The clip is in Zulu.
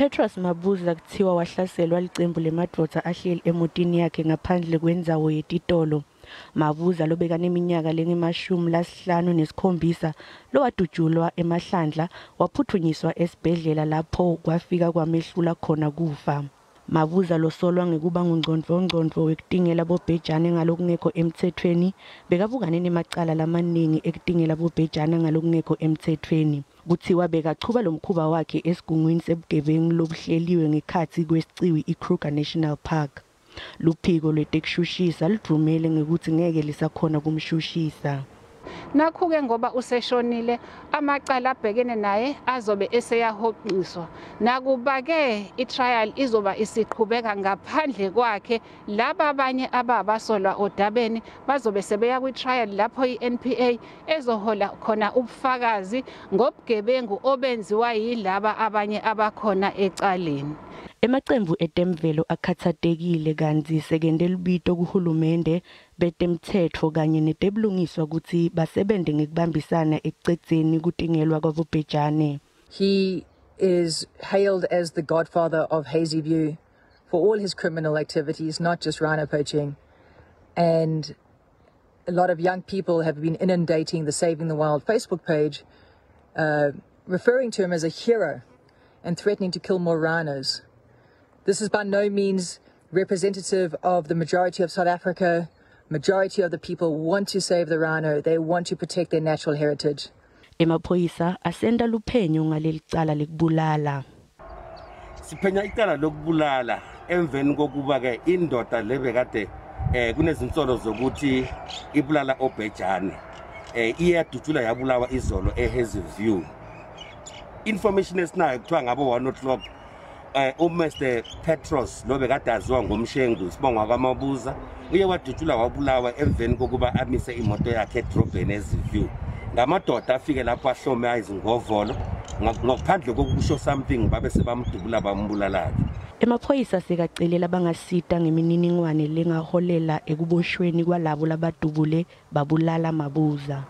Petros Mabuza kuthiwa wahlaselwa licembu lemadoda ahleli emotini yakhe ngaphandle kwendzawo yetitolo. Mabuza lobeka neminyaka lengama-57 lowadutshulwa eMahlandla waphuthunyiswa esibhedlela lapho kwafika kwamehlula khona kufa. Mabuza losolwa ngekuba ngungcondvo wekutingela bobhejane ngalokungekho emthethweni bekabukane nemacala lamaningi ekutingela bobhejane ngalokungekho emthethweni. Kuthiwa bekachuba lomkhuba wakhe esigungwini sebugebengu lobuhleliwe ngekhatsi kwesiciwi iKruger National Park. Luphiko lwetekushushisa lidumele ngekuthi ngeke lisakhona kumshushisa. Nakho-ke ngoba useshonile amacala abhekene naye azobe eseyahoqiswa. Nakuba-ke itrial izoba isiqhubeka ngaphandle kwakhe, laba abanye ababasolwa odabeni bazobe sebeya kwitrial lapho i-NPA ezohola khona ubufakazi ngobugebengu obenziwa yilaba abanye abakhona ecaleni. Emacembu etemvelo akhathatekile kanti sekende libito kuhulumende betemthetho kanye netebulungiswa ukuthi basebente ngekubambisana ekucedzeni kutingelwa kwabobhejane. He is hailed as the godfather of Hazyview for all his criminal activities, not just rhino poaching. And a lot of young people have been inundating the Saving the Wild Facebook page, referring to him as a hero and threatening to kill more rhinos. This is by no means representative of the majority of South Africa. Majority of the people want to save the rhino. They want to protect their natural heritage. Emaphoyisa asenda luphenyo ngaleli cala lekubulala. Siphenya icala lokubulala emveni kokuba ke indoda lebekade kunezinsolo zokuthi ibulala obhejane. Iyadutshula yabulawa izolo eHazyview. Information esinayo kuthiwa ngabo 1 o'clock uMr Petros lobekade aziwa ngomshengu sibongwa kwaMabuza uye wadutshula wabulawa emveni kokuba amise imoto yakhe edrobheni eHazyview. Ngamadoda afike lapho ahlome izingovolo ngaphandle kokusho something babe sebamdubula bambulala. Emaphoyisa sekacelela bangasita ngemininingwane lengaholela ekuboshweni kwalabo labadubule babulala Mabuza.